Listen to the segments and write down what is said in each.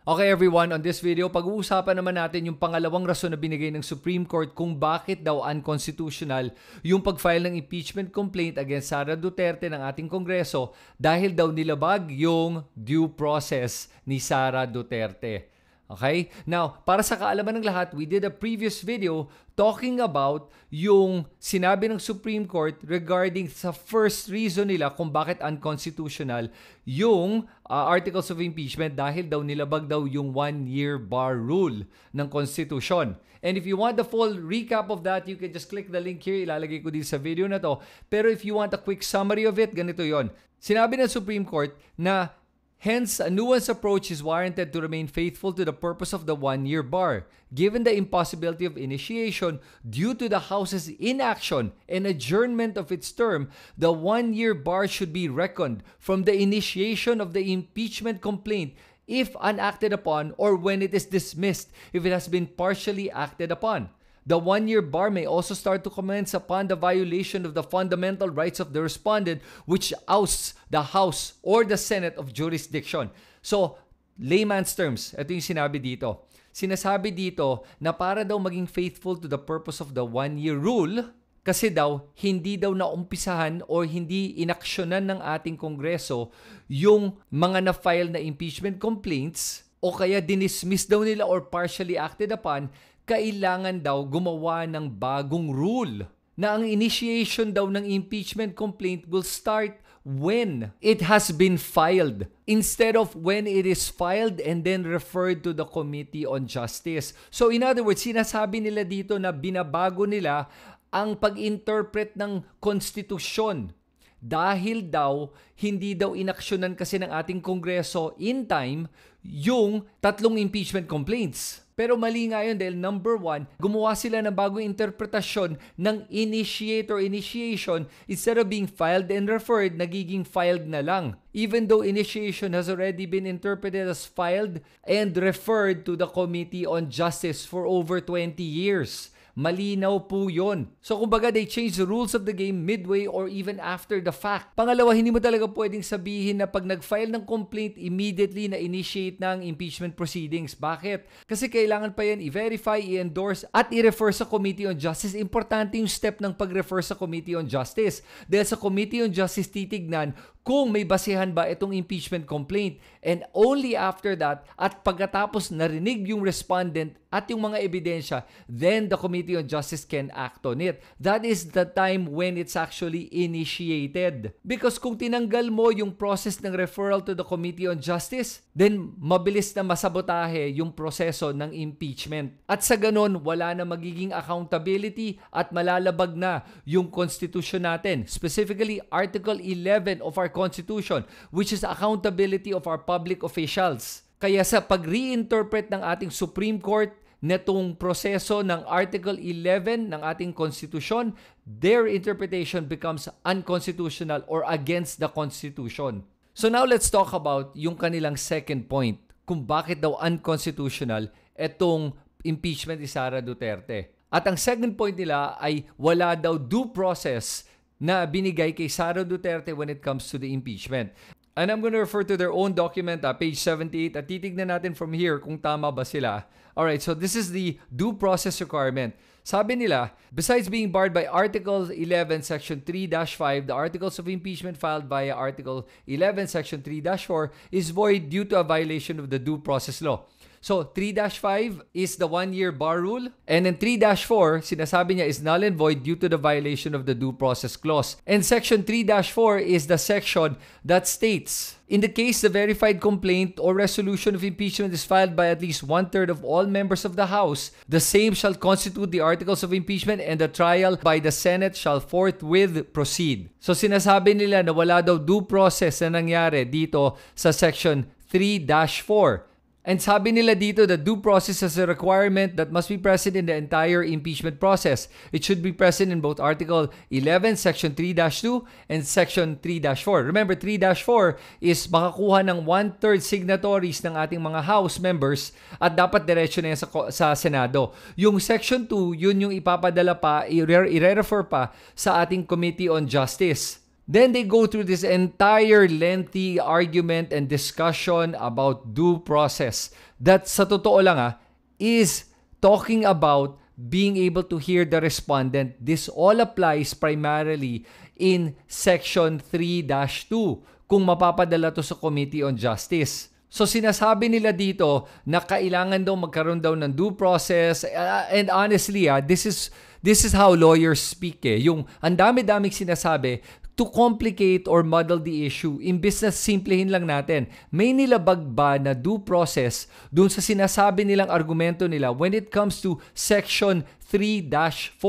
Okay everyone, on this video, pag-uusapan naman natin yung pangalawang rason na binigay ng Supreme Court kung bakit daw unconstitutional yung pag-file ng impeachment complaint against Sara Duterte ng ating Kongreso dahil daw nilabag yung due process ni Sara Duterte. Okay? Now, para sa kaalaman ng lahat, we did a previous video talking about yung sinabi ng Supreme Court regarding sa first reason nila kung bakit unconstitutional yung articles of impeachment dahil daw nilabag daw yung 1-year bar rule ng Constitution. And if you want the full recap of that, you can just click the link here. Ilalagay ko dito sa video na to. Pero if you want a quick summary of it, ganito yon. Sinabi ng Supreme Court na hence, a nuanced approach is warranted to remain faithful to the purpose of the 1-year bar. Given the impossibility of initiation due to the House's inaction and adjournment of its term, the 1-year bar should be reckoned from the initiation of the impeachment complaint if unacted upon or when it is dismissed if it has been partially acted upon. The 1-year bar may also start to commence upon the violation of the fundamental rights of the respondent which ousts the House or the Senate of jurisdiction. So, layman's terms, ito yung sinabi dito. Sinasabi dito na para daw maging faithful to the purpose of the 1-year rule, kasi daw hindi daw naumpisahan or hindi inaksyonan ng ating Kongreso yung mga na-file na impeachment complaints o kaya dinismiss daw nila or partially acted upon, kailangan daw gumawa ng bagong rule na ang initiation daw ng impeachment complaint will start when it has been filed instead of when it is filed and then referred to the Committee on Justice. So in other words, sinasabi nila dito na binabago nila ang pag-interpret ng konstitusyon dahil daw hindi daw inaksyonan kasi ng ating Kongreso in time yung 3 impeachment complaints. Pero mali nga yun dahil number 1, gumawa sila ng bagong interpretasyon ng initiate or initiation instead of being filed and referred, nagiging filed na lang. Even though initiation has already been interpreted as filed and referred to the Committee on Justice for over 20 years. Malinaw po yun. So kumbaga they change the rules of the game midway or even after the fact. Pangalawa, hindi mo talaga pwedeng sabihin na pag nag-file ng complaint, immediately na initiate ng impeachment proceedings. Bakit? Kasi kailangan pa yan i-verify, i-endorse at i-refer sa Committee on Justice. Importante yung step ng pag-refer sa Committee on Justice. Dahil sa Committee on Justice titignan kung may basehan ba itong impeachment complaint. And only after that, at pagkatapos narinig yung respondent at yung mga ebidensya, then the Committee on Justice can act on it. That is the time when it's actually initiated. Because kung tinanggal mo yung process ng referral to the Committee on Justice, then mabilis na masabotahe yung proseso ng impeachment. At sa ganun, wala na magiging accountability at malalabag na yung Constitution natin. Specifically, Article 11 of our Constitution, which is accountability of our public officials. Kaya sa pag-reinterpret ng ating Supreme Court netong proseso ng Article 11 ng ating Constitution, their interpretation becomes unconstitutional or against the Constitution. So now let's talk about yung kanilang second point, kung bakit daw unconstitutional itong impeachment ni Sara Duterte. At ang second point nila ay wala daw due process na binigay kay Sara Duterte when it comes to the impeachment. And I'm going to refer to their own document, page 78, at titignan natin from here kung tama ba sila. Alright, so this is the due process requirement. Sabi nila, besides being barred by Article 11, Section 3-5, the articles of impeachment filed via Article 11, Section 3-4 is void due to a violation of the due process law. So, 3-5 is the 1-year bar rule. And then 3-4, sinasabi niya is null and void due to the violation of the due process clause. And Section 3-4 is the section that states, in the case the verified complaint or resolution of impeachment is filed by at least 1/3 of all members of the House, the same shall constitute the articles of impeachment and the trial by the Senate shall forthwith proceed. So, sinasabi nila na wala daw due process na nangyari dito sa Section 3-4. And sabi nila dito that due process is a requirement that must be present in the entire impeachment process. It should be present in both Article 11, Section 3-2 and Section 3-4. Remember, 3-4 is makakuha ng 1/3 signatories ng ating mga House members at dapat diretso na yan sa Senado. Yung Section 2, yun yung ipapadala pa, i-refer pa sa ating Committee on Justice. Then they go through this entire lengthy argument and discussion about due process that sa totoo lang is talking about being able to hear the respondent. This all applies primarily in Section 3-2 kung mapapadala to sa Committee on Justice. So sinasabi nila dito na kailangan daw magkaroon daw ng due process, and honestly this is how lawyers speak Yung ang dami-daming sinasabi to complicate or muddle the issue. Imbis na simplehin lang natin, may nilabag ba na due process dun sa sinasabi nilang argumento nila when it comes to Section 3-4,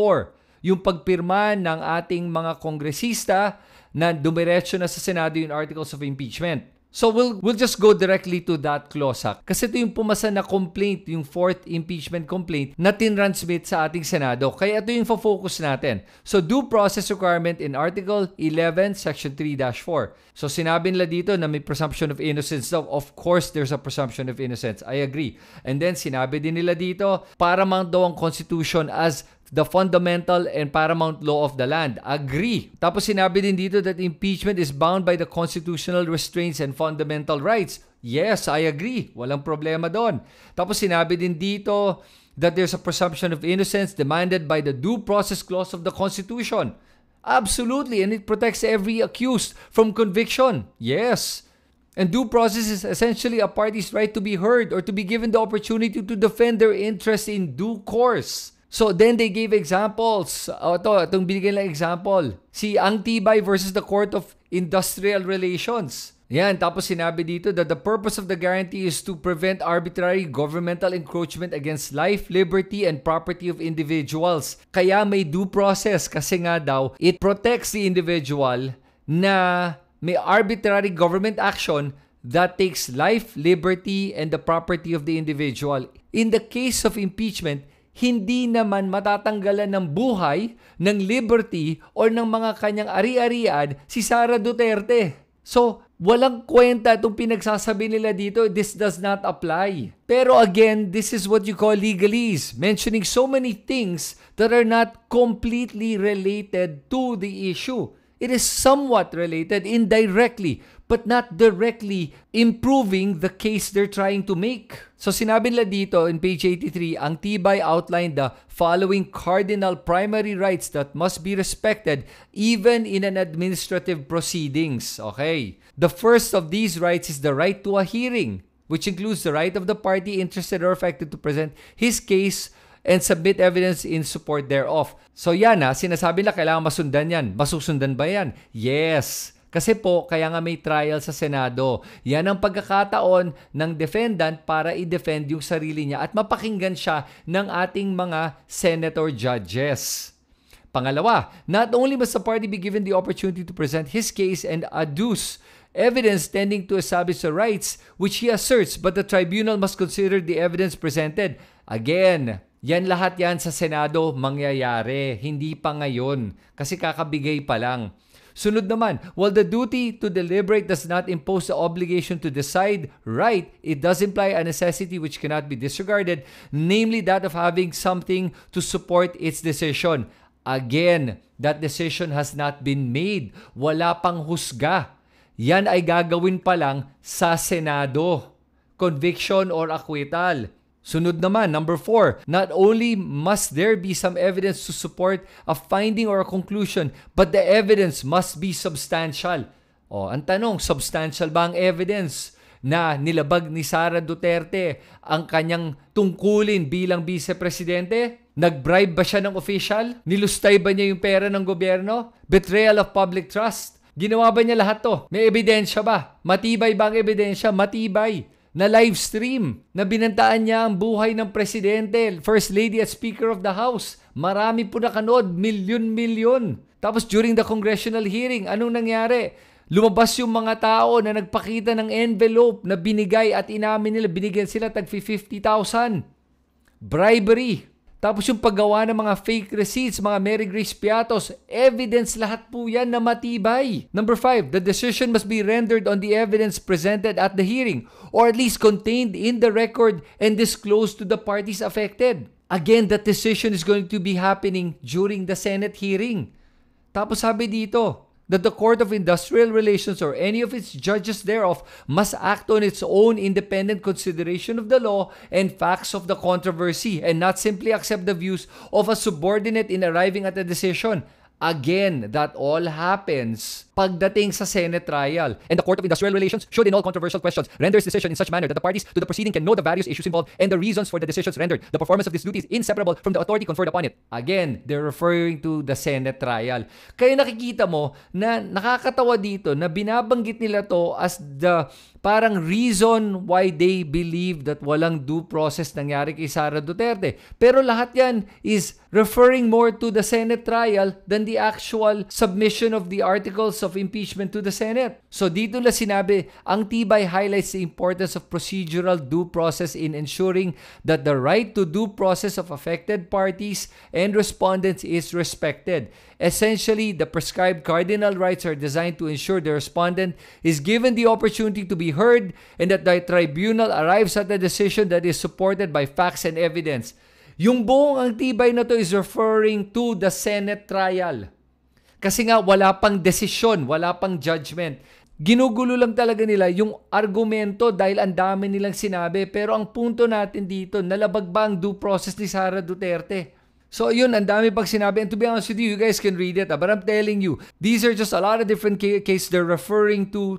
yung pagpirma ng ating mga kongresista na dumiretso na sa Senado yung articles of impeachment. So we'll just go directly to that clause kasi ito yung pumasa na complaint, yung 4th impeachment complaint na tinransmit sa ating Senado. Kaya ito yung focus natin. So due process requirement in Article 11, Section 3-4. So sinabi nila dito na may presumption of innocence. So of course, there's a presumption of innocence. I agree. And then sinabi din nila dito, paramount daw ang Constitution as the fundamental and paramount law of the land. Agree. Tapos sinabi din dito that impeachment is bound by the constitutional restraints and fundamental rights. Yes, I agree. Walang problema doon. Tapos sinabi din dito that there's a presumption of innocence demanded by the due process clause of the Constitution. Absolutely. And it protects every accused from conviction. Yes. And due process is essentially a party's right to be heard or to be given the opportunity to defend their interests in due course. So then they gave examples. Itong binigyan lang example. Si Ang Tibay versus the Court of Industrial Relations. Yan, tapos sinabi dito that the purpose of the guarantee is to prevent arbitrary governmental encroachment against life, liberty, and property of individuals. Kaya may due process kasi nga daw, it protects the individual na may arbitrary government action that takes life, liberty, and the property of the individual. In the case of impeachment, hindi naman matatanggalan ng buhay, ng liberty, or ng mga kanyang ari-arian si Sara Duterte. So, walang kwenta itong pinagsasabi nila dito. This does not apply. Pero again, this is what you call legalese, mentioning so many things that are not completely related to the issue. It is somewhat related indirectly, but not directly improving the case they're trying to make. So sinabi nila dito in page 83, Ang Tibay outlined the following cardinal primary rights that must be respected even in an administrative proceedings. Okay. The first of these rights is the right to a hearing, which includes the right of the party interested or affected to present his case and submit evidence in support thereof. So yan sinasabi na kailangan masundan yan. Masusundan ba yan? Yes. Kasi po, kaya nga may trial sa Senado. Yan ang pagkakataon ng defendant para i-defend yung sarili niya at mapakinggan siya ng ating mga senator judges. Pangalawa, not only must the party be given the opportunity to present his case and adduce evidence tending to establish the rights which he asserts, but the tribunal must consider the evidence presented. Again, yan lahat yan sa Senado mangyayari, hindi pa ngayon kasi kakabigay pa lang. Sunod naman, while the duty to deliberate does not impose the obligation to decide right, it does imply a necessity which cannot be disregarded, namely that of having something to support its decision. Again, that decision has not been made. Wala pang husga. Yan ay gagawin pa lang sa Senado. Conviction or acquittal. Sunod naman, number 4, not only must there be some evidence to support a finding or a conclusion, but the evidence must be substantial. Ang tanong, substantial ba ang evidence na nilabag ni Sara Duterte ang kanyang tungkulin bilang vice-presidente? Nag-bribe ba siya ng official? Nilustay ba niya yung pera ng gobyerno? Betrayal of public trust? Ginawa ba niya lahat to? May ebidensya ba? Matibay ba ang ebidensya? Matibay. Na live stream, na binantaan niya ang buhay ng presidente, first lady at speaker of the house. Marami po nakanood, milyon-milyon. Tapos during the congressional hearing, anong nangyari? Lumabas yung mga tao na nagpakita ng envelope na binigay at inamin nila, binigyan sila tag 50,000. Bribery. Tapos yung paggawa ng mga fake receipts, mga Mary Grace Piatos, evidence lahat po yan na matibay. Number 5, the decision must be rendered on the evidence presented at the hearing or at least contained in the record and disclosed to the parties affected. Again, that decision is going to be happening during the Senate hearing. Tapos sabi dito, that the Court of Industrial Relations or any of its judges thereof must act on its own independent consideration of the law and facts of the controversy and not simply accept the views of a subordinate in arriving at a decision. Again, that all happens pagdating sa Senate trial. And the Court of Industrial Relations should in all controversial questions render its decision in such manner that the parties to the proceeding can know the various issues involved and the reasons for the decisions rendered. The performance of this duty is inseparable from the authority conferred upon it. Again, they're referring to the Senate trial. Kaya nakikita mo na nakakatawa dito na binabanggit nila to as the parang reason why they believe that walang due process nangyari kay Sara Duterte. Pero lahat yan is referring more to the Senate trial than the actual submission of the articles of impeachment to the Senate. So dito na sinabi, ang tibay highlights the importance of procedural due process in ensuring that the right to due process of affected parties and respondents is respected. Essentially, the prescribed cardinal rights are designed to ensure the respondent is given the opportunity to be heard and that the tribunal arrives at a decision that is supported by facts and evidence. Yung buong ang tibay na to is referring to the Senate trial. Kasi nga wala pang desisyon, wala pang judgment. Ginugulo lang talaga nila yung argumento dahil ang dami nilang sinabi. Pero ang punto natin dito, nalabag ba ang due process ni Sara Duterte? So yun, ang dami pang sinabi. And to be honest with you guys can read it. But I'm telling you, these are just a lot of different cases they're referring to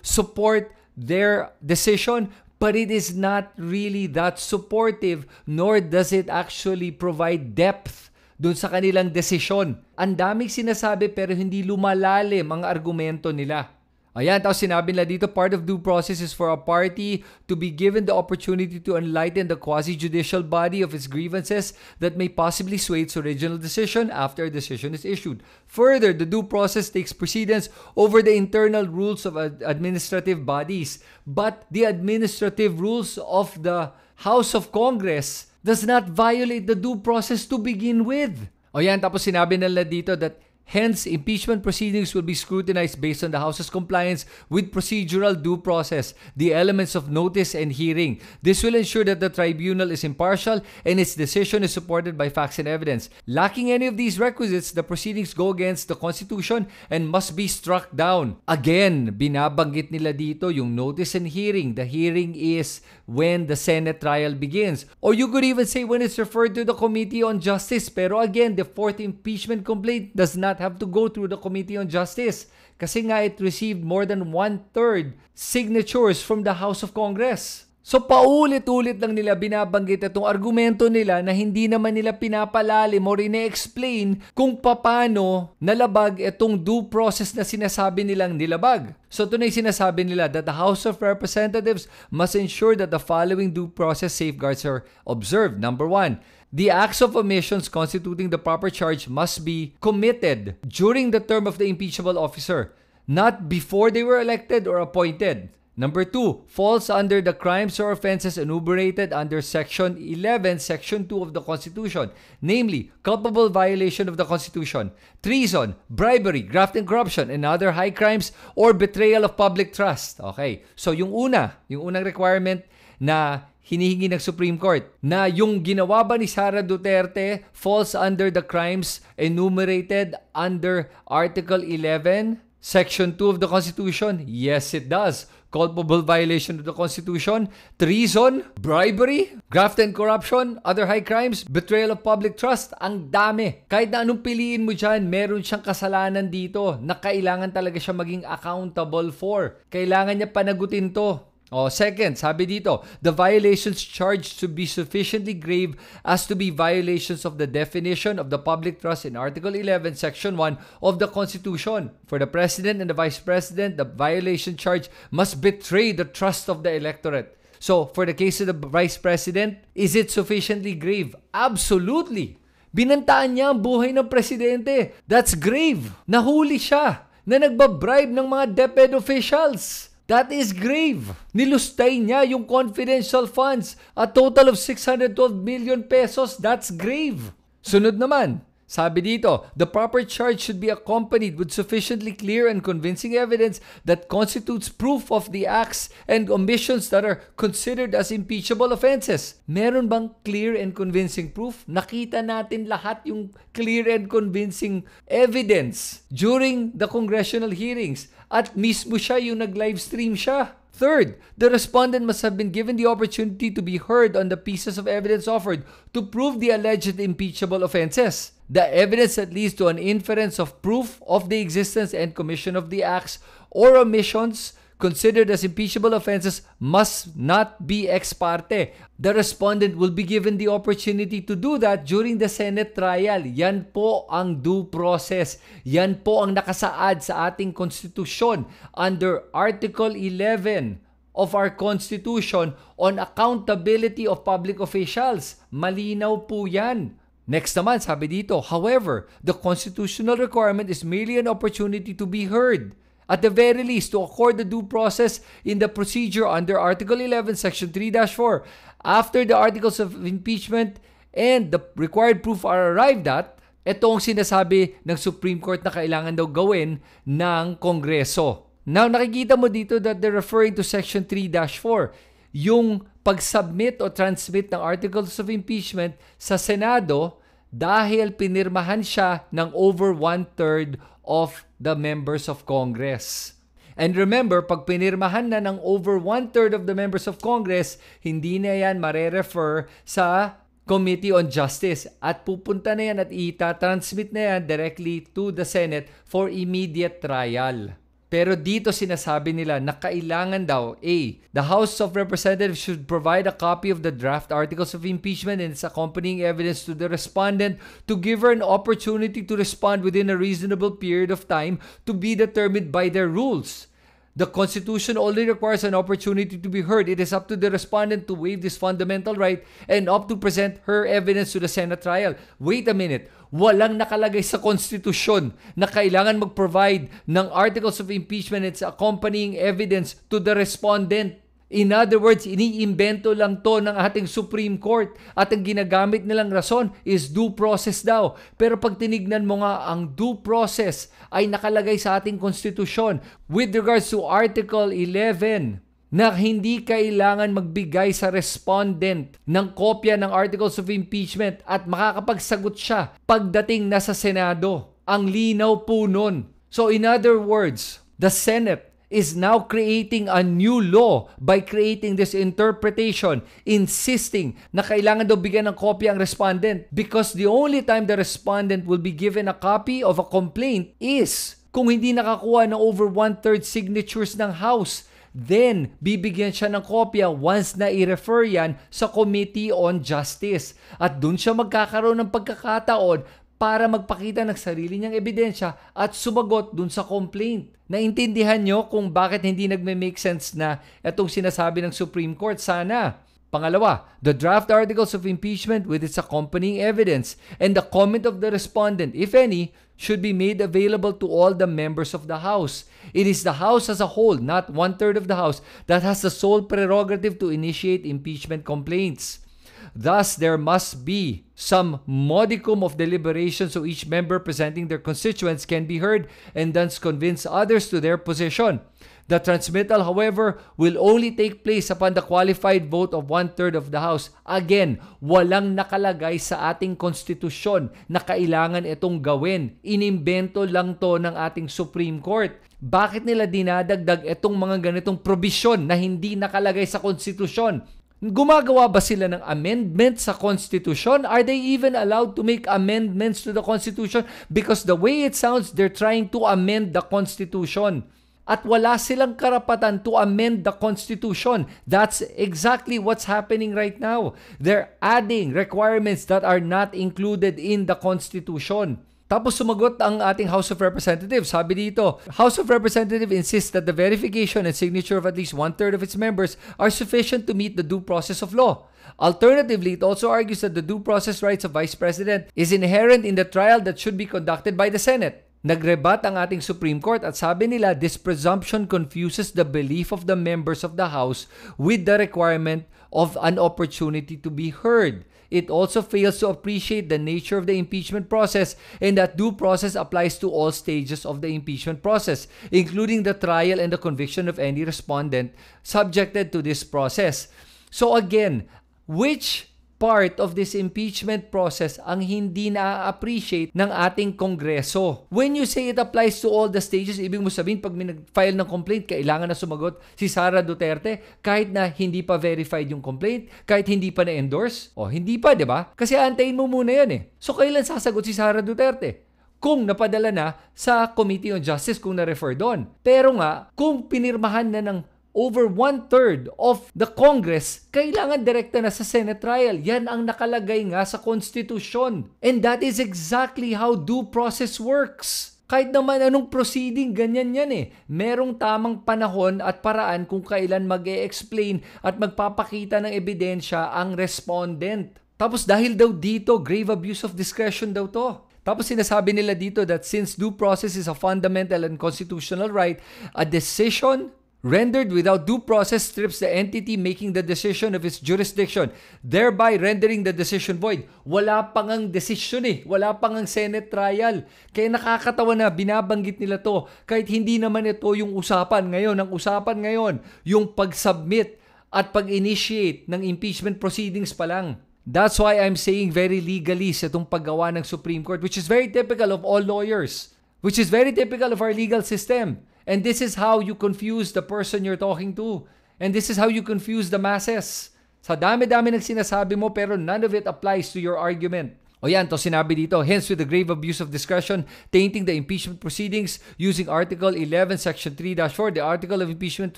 support their decision. But it is not really that supportive, nor does it actually provide depth dun sa kanilang desisyon. Ang daming sinasabi pero hindi lumalalim ang argumento nila. Ayan, tapos sinabi nila dito, part of due process is for a party to be given the opportunity to enlighten the quasi-judicial body of its grievances that may possibly sway its original decision after a decision is issued. Further, the due process takes precedence over the internal rules of administrative bodies, but the administrative rules of the House of Congress does not violate the due process to begin with. O yan, tapos sinabi nila dito that hence, impeachment proceedings will be scrutinized based on the House's compliance with procedural due process, the elements of notice and hearing. This will ensure that the tribunal is impartial and its decision is supported by facts and evidence. Lacking any of these requisites, the proceedings go against the Constitution and must be struck down. Again, binabanggit nila dito yung notice and hearing. The hearing is when the Senate trial begins. Or you could even say when it's referred to the Committee on Justice. Pero again, the fourth impeachment complaint does not have to go through the Committee on Justice kasi nga it received more than 1/3 signatures from the House of Congress. So paulit-ulit lang nila binabanggit itong argumento nila na hindi naman nila pinapalalim o ine-explain kung paano nalabag itong due process na sinasabi nilang nilabag. So ito na yung sinasabi nila that the House of Representatives must ensure that the following due process safeguards are observed. Number 1, the acts of omissions constituting the proper charge must be committed during the term of the impeachable officer, not before they were elected or appointed. Number 2, falls under the crimes or offenses enumerated under Section 11, Section 2 of the Constitution, namely, culpable violation of the Constitution, treason, bribery, graft and corruption, and other high crimes or betrayal of public trust. Okay, so yung unang requirement na hinihingi ng Supreme Court na yung ginawa ba ni Sara Duterte falls under the crimes enumerated under Article 11, Section 2 of the Constitution? Yes, it does. Culpable violation of the Constitution, treason, bribery, graft and corruption, other high crimes, betrayal of public trust. Ang dami. Kahit na anong piliin mo dyan, meron siyang kasalanan dito na kailangan talaga siya maging accountable for. Kailangan niya panagutin to. Second, sabi dito, the violations charged to be sufficiently grave as to be violations of the definition of the public trust in Article 11, Section 1 of the Constitution. For the President and the Vice President, the violation charge must betray the trust of the electorate. So, for the case of the Vice President, is it sufficiently grave? Absolutely! Binantaan niya ang buhay ng Presidente. That's grave. Nahuli siya na nagbabribe ng mga DepEd officials. That is grave. Nilustay niya yung confidential funds, a total of 612 million pesos. That's grave. Sunod naman, Sabi dito, the proper charge should be accompanied with sufficiently clear and convincing evidence that constitutes proof of the acts and omissions that are considered as impeachable offenses. Meron bang clear and convincing proof? Nakita natin lahat yung clear and convincing evidence during the congressional hearings at mismo siya yung nag-livestream siya. Third, the respondent must have been given the opportunity to be heard on the pieces of evidence offered to prove the alleged impeachable offenses. The evidence that leads to an inference of proof of the existence and commission of the acts or omissions considered as impeachable offenses must not be ex parte. The respondent will be given the opportunity to do that during the Senate trial. Yan po ang due process. Yan po ang nakasaad sa ating konstitusyon under Article 11 of our Constitution on accountability of public officials. Malinaw po yan. Next naman, sabi dito, however, the constitutional requirement is merely an opportunity to be heard. At the very least, to accord the due process in the procedure under Article 11, Section 3-4, after the articles of impeachment and the required proof are arrived at, ito ang sinasabi ng Supreme Court na kailangan daw gawin ng Kongreso. Now, nakikita mo dito that they're referring to Section 3-4, yung pag-submit o transmit ng articles of impeachment sa Senado dahil pinirmahan siya ng over 1/3 of the members of Congress. And remember, pag pinirmahan na ng over 1/3 of the members of Congress, hindi na yan mare-refer sa Committee on Justice at pupunta na yan at ita-transmit na yan directly to the Senate for immediate trial. Pero dito sinasabi nila na kailangan daw, A, the House of Representatives should provide a copy of the draft articles of impeachment and its accompanying evidence to the respondent to give her an opportunity to respond within a reasonable period of time to be determined by their rules. The Constitution only requires an opportunity to be heard. It is up to the respondent to waive this fundamental right and up to present her evidence to the Senate trial. Wait a minute. Walang nakalagay sa Konstitusyon na kailangan mag-provide ng articles of impeachment and its accompanying evidence to the respondent. In other words, iniimbento lang to ng ating Supreme Court at ang ginagamit nilang rason is due process daw. Pero pag tinignan mo nga, ang due process ay nakalagay sa ating konstitusyon with regards to Article 11 na hindi kailangan magbigay sa respondent ng kopya ng articles of impeachment at makakapagsagot siya pagdating na sa Senado. Ang linaw po nun. So in other words, the Senate is now creating a new law by creating this interpretation, insisting na kailangan daw bigyan ng kopya ang respondent because the only time the respondent will be given a copy of a complaint is kung hindi nakakuha ng over 1/3 signatures ng House. Then, bibigyan siya ng kopya once na i-refer yan sa Committee on Justice. At dun siya magkakaroon ng pagkakataon para magpakita ng sarili niyang ebidensya at sumagot dun sa complaint. Naintindihan nyo kung bakit hindi nagme-make sense na itong sinasabi ng Supreme Court? Sana. Pangalawa, the draft articles of impeachment with its accompanying evidence and the comment of the respondent, if any, should be made available to all the members of the House. It is the House as a whole, not 1/3 of the House, that has the sole prerogative to initiate impeachment complaints. Thus, there must be some modicum of deliberation so each member presenting their constituents can be heard and thus convince others to their position. The transmittal, however, will only take place upon the qualified vote of 1/3 of the House. Again, walang nakalagay sa ating konstitusyon na kailangan itong gawin. Inimbento lang to ng ating Supreme Court. Bakit nila dinadagdag itong mga ganitong probisyon na hindi nakalagay sa konstitusyon? Gumagawa ba sila ng amendment sa Constitution? Are they even allowed to make amendments to the Constitution? Because the way it sounds, they're trying to amend the Constitution. At wala silang karapatan to amend the Constitution. That's exactly what's happening right now. They're adding requirements that are not included in the Constitution. Tapos sumagot ang ating House of Representatives. Sabi dito, House of Representatives insists that the verification and signature of at least 1/3 of its members are sufficient to meet the due process of law. Alternatively, it also argues that the due process rights of Vice President is inherent in the trial that should be conducted by the Senate. Nagrebat ang ating Supreme Court at sabi nila, this presumption confuses the belief of the members of the House with the requirement of an opportunity to be heard. It also fails to appreciate the nature of the impeachment process and that due process applies to all stages of the impeachment process, including the trial and the conviction of any respondent subjected to this process. So again, which part of this impeachment process ang hindi na-appreciate ng ating Kongreso? When you say it applies to all the stages, ibig mo sabihin pag may nag-file ng complaint, kailangan na sumagot si Sara Duterte kahit na hindi pa verified yung complaint, kahit hindi pa na-endorse? O hindi pa, di ba? Kasi antayin mo muna yan eh. So kailan sasagot si Sara Duterte? Kung napadala na sa Committee on Justice, kung na-refer doon. Pero nga, kung pinirmahan na ng over 1/3 of the Congress, kailangan direkta na sa Senate trial. Yan ang nakalagay nga sa Constitution. And that is exactly how due process works. Kahit naman anong proceeding, ganyan yan eh. Merong tamang panahon at paraan kung kailan mag-e-explain at magpapakita ng ebidensya ang respondent. Tapos dahil daw dito, grave abuse of discretion daw to. Tapos sinasabi nila dito that since due process is a fundamental and constitutional right, a decision rendered without due process strips the entity making the decision of its jurisdiction, thereby rendering the decision void. Wala pang ang decision eh. Wala pang ang Senate trial. Kaya nakakatawa na binabanggit nila to kahit hindi naman ito yung usapan ngayon. Ang usapan ngayon, yung pag-submit at pag-initiate ng impeachment proceedings pa lang. That's why I'm saying very legalist itong paggawa ng Supreme Court, which is very typical of all lawyers, which is very typical of our legal system. And this is how you confuse the person you're talking to. And this is how you confuse the masses. Sa dami-dami ng sinasabi mo pero none of it applies to your argument. O yan, to sinabi dito, hence with the grave abuse of discretion, tainting the impeachment proceedings using Article 11, Section 3-4, the article of impeachment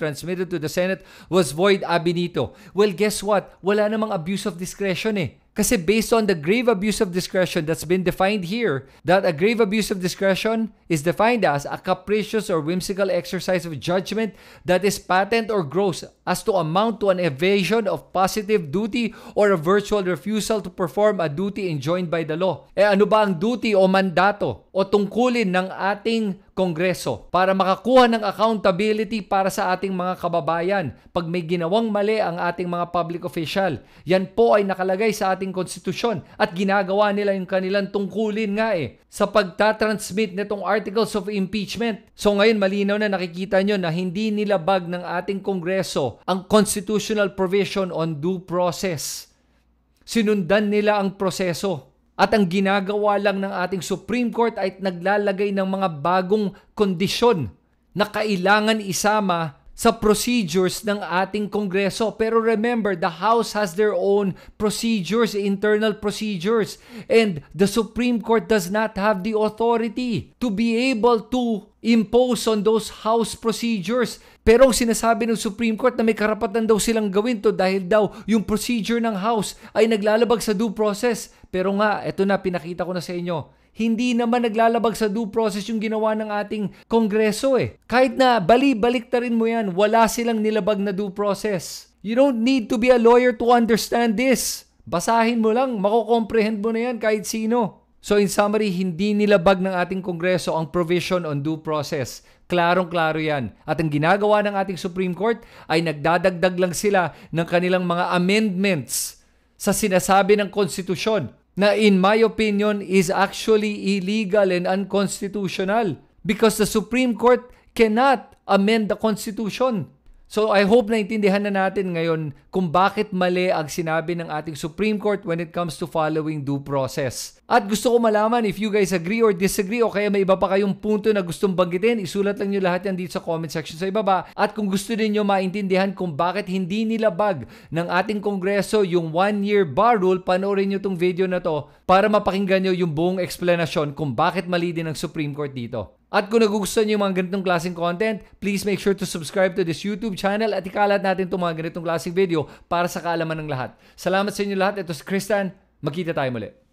transmitted to the Senate was void ab initio. Well, guess what? Wala namang abuse of discretion eh. Kasi based on the grave abuse of discretion that's been defined here, that a grave abuse of discretion is defined as a capricious or whimsical exercise of judgment that is patent or gross as to amount to an evasion of positive duty or a virtual refusal to perform a duty enjoined by the law. Ano ba ang duty o mandato o tungkulin ng ating Kongreso para makakuha ng accountability para sa ating mga kababayan pag may ginawang mali ang ating mga public official? Yan po ay nakalagay sa ating konstitusyon at ginagawa nila yung kanilang tungkulin nga eh sa pagtatransmit nitong articles of impeachment. So ngayon malinaw na nakikita nyo na hindi nilabag ng ating Kongreso ang constitutional provision on due process. Sinundan nila ang proseso. At ang ginagawa lang ng ating Supreme Court ay naglalagay ng mga bagong kondisyon na kailangan isama sa procedures ng ating Kongreso. Pero remember, the House has their own procedures, internal procedures. And the Supreme Court does not have the authority to be able to impose on those House procedures. Pero ang sinasabi ng Supreme Court na may karapatan daw silang gawin to dahil daw yung procedure ng House ay naglalabag sa due process. Pero nga, eto na, pinakita ko na sa inyo. Hindi naman naglalabag sa due process yung ginawa ng ating Kongreso eh. Kahit na balik-tarin mo yan, wala silang nilabag na due process. You don't need to be a lawyer to understand this. Basahin mo lang, makukomprehend mo na yan kahit sino. So in summary, hindi nilabag ng ating Kongreso ang provision on due process. Klarong-klaro yan. At ang ginagawa ng ating Supreme Court ay nagdadagdag lang sila ng kanilang mga amendments sa sinasabi ng konstitusyon na in my opinion is actually illegal and unconstitutional because the Supreme Court cannot amend the Constitution. So I hope naintindihan na natin ngayon kung bakit mali ang sinabi ng ating Supreme Court when it comes to following due process. At gusto ko malaman if you guys agree or disagree o kaya may iba pa kayong punto na gustong banggitin, isulat lang nyo lahat yan dito sa comment section sa ibaba. At kung gusto niyo maintindihan kung bakit hindi nilabag ng ating Kongreso yung 1-year bar rule, panoorin nyo tong video na to para mapakinggan nyo yung buong explanation kung bakit mali din ang Supreme Court dito. At kung nagugustuhan niyo yung mga ganitong klaseng content, please make sure to subscribe to this YouTube channel at ikalat natin itong mga ganitong klaseng video para sa kaalaman ng lahat. Salamat sa inyo lahat. Ito si Christian. Magkita tayo muli.